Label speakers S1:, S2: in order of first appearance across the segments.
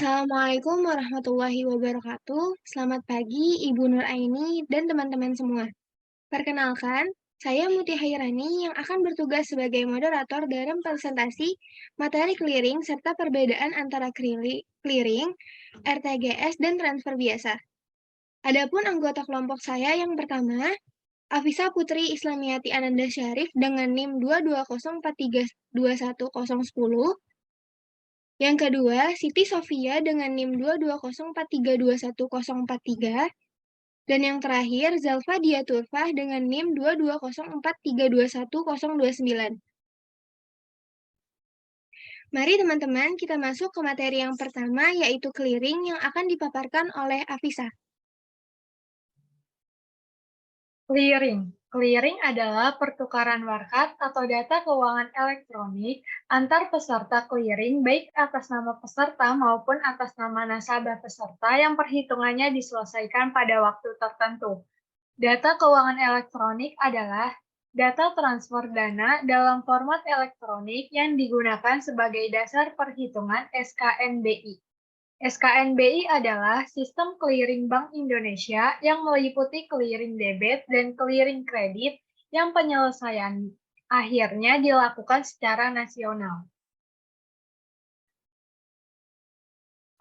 S1: Assalamualaikum warahmatullahi wabarakatuh. Selamat pagi, Ibu Nur Aini dan teman-teman semua. Perkenalkan, saya Muti Hairani yang akan bertugas sebagai moderator dalam presentasi materi clearing serta perbedaan antara clearing, RTGS, dan transfer biasa. Adapun anggota kelompok saya yang pertama, Afisa Putri Islamiyati Ananda Syarif dengan NIM 220432110. Yang kedua, Siti Sofia dengan NIM 22043211043. Dan yang terakhir, Zalfa Diatulfah dengan NIM 22043211029. Mari teman-teman kita masuk ke materi yang pertama, yaitu clearing yang akan dipaparkan oleh Afisa.
S2: Clearing. Clearing adalah pertukaran warkat atau data keuangan elektronik antar peserta clearing baik atas nama peserta maupun atas nama nasabah peserta yang perhitungannya diselesaikan pada waktu tertentu. Data keuangan elektronik adalah data transfer dana dalam format elektronik yang digunakan sebagai dasar perhitungan SKNBI. SKNBI adalah sistem clearing Bank Indonesia yang meliputi clearing debit dan clearing kredit yang penyelesaian akhirnya dilakukan secara nasional.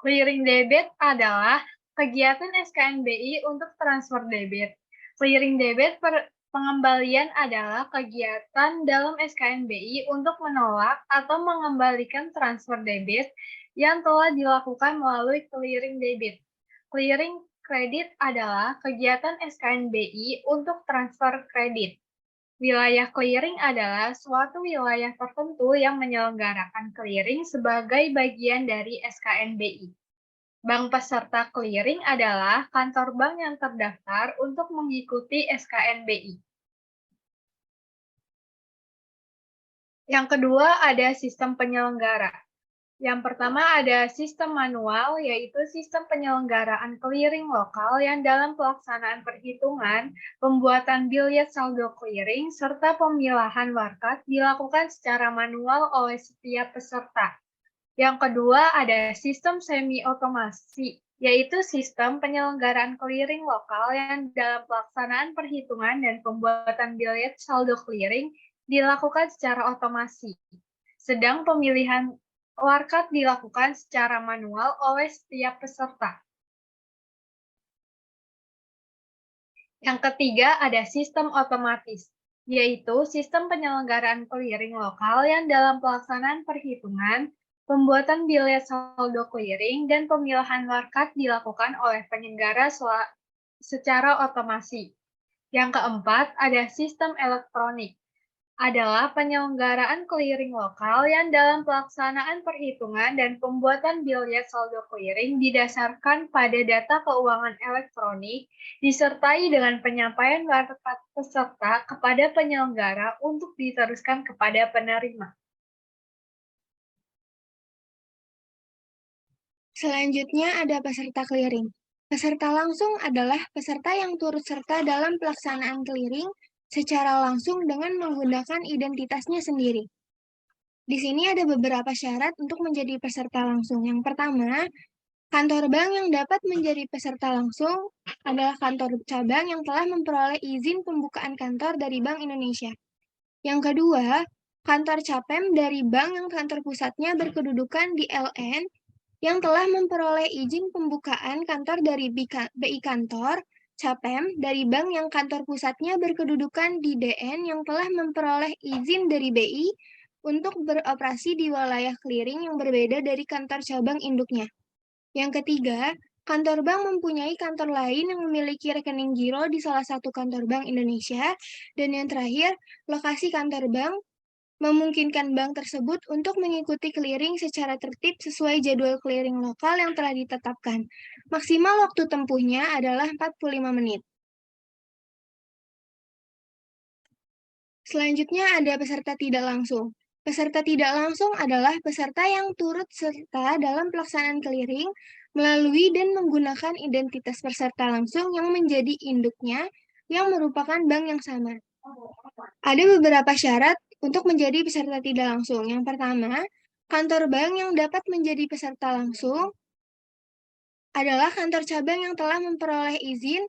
S2: Clearing debit adalah kegiatan SKNBI untuk transfer debit. Clearing debit pengembalian adalah kegiatan dalam SKNBI untuk menolak atau mengembalikan transfer debit yang telah dilakukan melalui clearing debit. Clearing kredit adalah kegiatan SKNBI untuk transfer kredit. Wilayah clearing adalah suatu wilayah tertentu yang menyelenggarakan clearing sebagai bagian dari SKNBI. Bank peserta clearing adalah kantor bank yang terdaftar untuk mengikuti SKNBI. Yang kedua ada sistem penyelenggara. Yang pertama ada sistem manual, yaitu sistem penyelenggaraan clearing lokal yang dalam pelaksanaan perhitungan, pembuatan billet saldo clearing, serta pemilahan warkat dilakukan secara manual oleh setiap peserta. Yang kedua ada sistem semi-otomasi, yaitu sistem penyelenggaraan clearing lokal yang dalam pelaksanaan perhitungan dan pembuatan billet saldo clearing dilakukan secara otomasi. Sedang pemilihan warkat dilakukan secara manual oleh setiap peserta. Yang ketiga ada sistem otomatis, yaitu sistem penyelenggaraan clearing lokal yang dalam pelaksanaan perhitungan, pembuatan billet saldo clearing, dan pemilahan warkat dilakukan oleh penyelenggara secara otomasi. Yang keempat ada sistem elektronik, adalah penyelenggaraan clearing lokal yang dalam pelaksanaan perhitungan dan pembuatan billet saldo clearing didasarkan pada data keuangan elektronik disertai dengan penyampaian warkat peserta kepada penyelenggara untuk diteruskan kepada penerima.
S1: Selanjutnya ada peserta clearing. Peserta langsung adalah peserta yang turut serta dalam pelaksanaan clearing secara langsung dengan menggunakan identitasnya sendiri. Di sini ada beberapa syarat untuk menjadi peserta langsung. Yang pertama, kantor bank yang dapat menjadi peserta langsung adalah kantor cabang yang telah memperoleh izin pembukaan kantor dari Bank Indonesia. Yang kedua, kantor Capem dari bank yang kantor pusatnya berkedudukan di LN yang telah memperoleh izin pembukaan kantor dari BI Kantor, Capem dari bank yang kantor pusatnya berkedudukan di DN yang telah memperoleh izin dari BI untuk beroperasi di wilayah clearing yang berbeda dari kantor cabang induknya. Yang ketiga, kantor bank mempunyai kantor lain yang memiliki rekening giro di salah satu kantor bank Indonesia. Dan yang terakhir, lokasi kantor bank memungkinkan bank tersebut untuk mengikuti clearing secara tertib sesuai jadwal clearing lokal yang telah ditetapkan. Maksimal waktu tempuhnya adalah 45 menit. Selanjutnya ada peserta tidak langsung. Peserta tidak langsung adalah peserta yang turut serta dalam pelaksanaan clearing melalui dan menggunakan identitas peserta langsung yang menjadi induknya yang merupakan bank yang sama. Ada beberapa syarat untuk menjadi peserta tidak langsung. Yang pertama, kantor bank yang dapat menjadi peserta langsung adalah kantor cabang yang telah memperoleh izin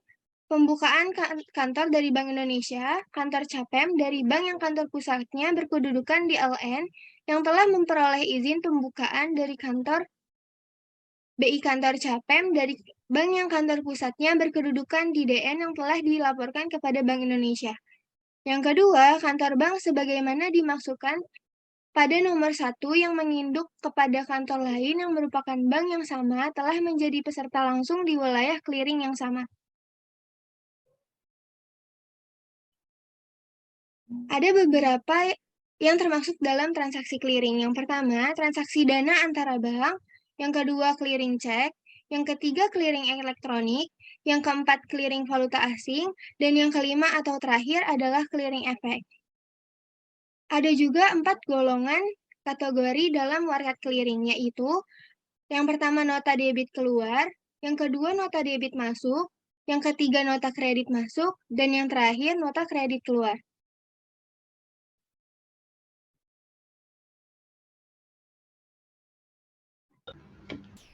S1: pembukaan kantor dari Bank Indonesia, kantor CAPEM dari bank yang kantor pusatnya berkedudukan di LN, yang telah memperoleh izin pembukaan dari kantor BI kantor CAPEM dari bank yang kantor pusatnya berkedudukan di DN yang telah dilaporkan kepada Bank Indonesia. Yang kedua, kantor bank sebagaimana dimaksudkan pada nomor 1 yang menginduk kepada kantor lain yang merupakan bank yang sama telah menjadi peserta langsung di wilayah clearing yang sama. Ada beberapa yang termasuk dalam transaksi clearing. Yang pertama, transaksi dana antara bank. Yang kedua, clearing cek. Yang ketiga, clearing elektronik. Yang keempat, clearing valuta asing. Dan yang kelima atau terakhir adalah clearing efek. Ada juga 4 golongan kategori dalam market clearing, yaitu yang pertama nota debit keluar, yang kedua nota debit masuk, yang ketiga nota kredit masuk, dan yang terakhir nota kredit keluar.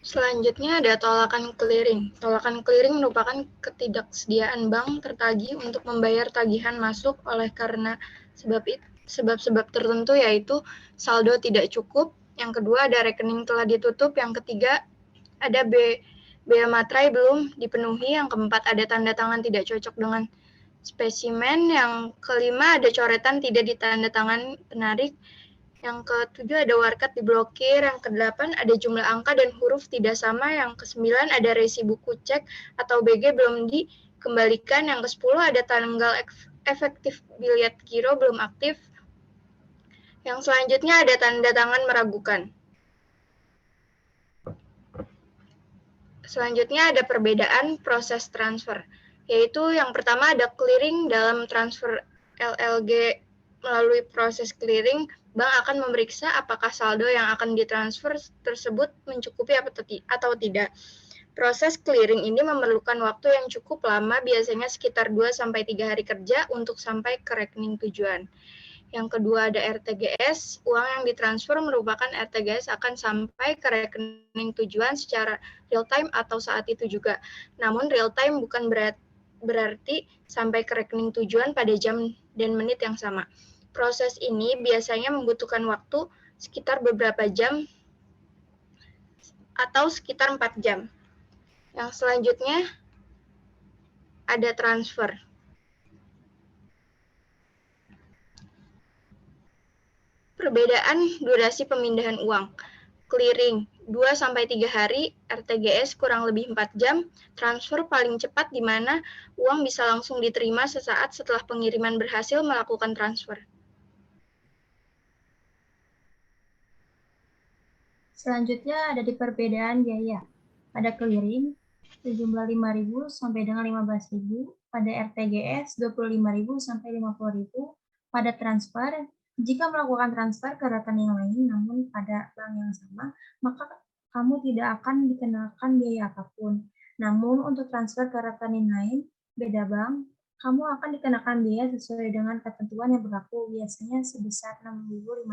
S3: Selanjutnya ada tolakan clearing. Tolakan clearing merupakan ketidaksediaan bank tertagih untuk membayar tagihan masuk oleh karena sebab-sebab tertentu, yaitu saldo tidak cukup, yang kedua ada rekening telah ditutup, yang ketiga ada bea materai belum dipenuhi, yang keempat ada tanda tangan tidak cocok dengan spesimen, yang kelima ada coretan tidak ditandatangan penarik, yang ketujuh ada warkat diblokir, yang kedelapan ada jumlah angka dan huruf tidak sama, yang kesembilan ada resi buku cek atau BG belum dikembalikan, yang kesepuluh ada tanggal efektif biliet giro belum aktif, yang selanjutnya ada tanda tangan meragukan. Selanjutnya ada perbedaan proses transfer, yaitu yang pertama ada clearing. Dalam transfer LLG melalui proses clearing, bank akan memeriksa apakah saldo yang akan ditransfer tersebut mencukupi atau tidak. Proses clearing ini memerlukan waktu yang cukup lama, biasanya sekitar 2-3 hari kerja untuk sampai ke rekening tujuan. Yang kedua ada RTGS, uang yang ditransfer merupakan RTGS akan sampai ke rekening tujuan secara real time atau saat itu juga. Namun real time bukan berarti sampai ke rekening tujuan pada jam dan menit yang sama. Proses ini biasanya membutuhkan waktu sekitar beberapa jam atau sekitar 4 jam. Yang selanjutnya ada transfer. Perbedaan durasi pemindahan uang. Clearing 2-3 hari, RTGS kurang lebih 4 jam, transfer paling cepat di mana uang bisa langsung diterima sesaat setelah pengiriman berhasil melakukan transfer.
S4: Selanjutnya ada di perbedaan biaya. Pada clearing, sejumlah 5.000 sampai dengan 15.000, pada RTGS 25.000 sampai 50.000, pada transfer, jika melakukan transfer ke rekening lain namun pada bank yang sama, maka kamu tidak akan dikenakan biaya apapun. Namun untuk transfer ke rekening lain, beda bank, kamu akan dikenakan biaya sesuai dengan ketentuan yang berlaku, biasanya sebesar 6.500.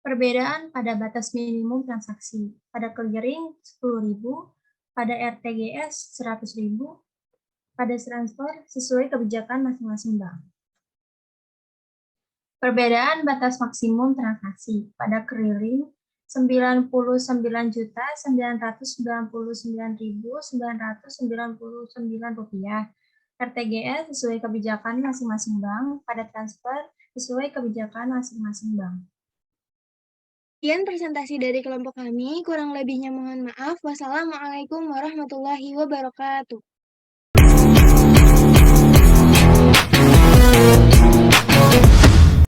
S4: Perbedaan pada batas minimum transaksi. Pada clearing 10.000, pada RTGS 100.000, pada transfer sesuai kebijakan masing-masing bank. Perbedaan batas maksimum transaksi. Pada clearing 99.999.999 rupiah. RTGS sesuai kebijakan masing-masing bank. Pada transfer sesuai kebijakan masing-masing bank.
S1: Sekian presentasi dari kelompok kami, kurang lebihnya mohon maaf. Wassalamualaikum warahmatullahi wabarakatuh.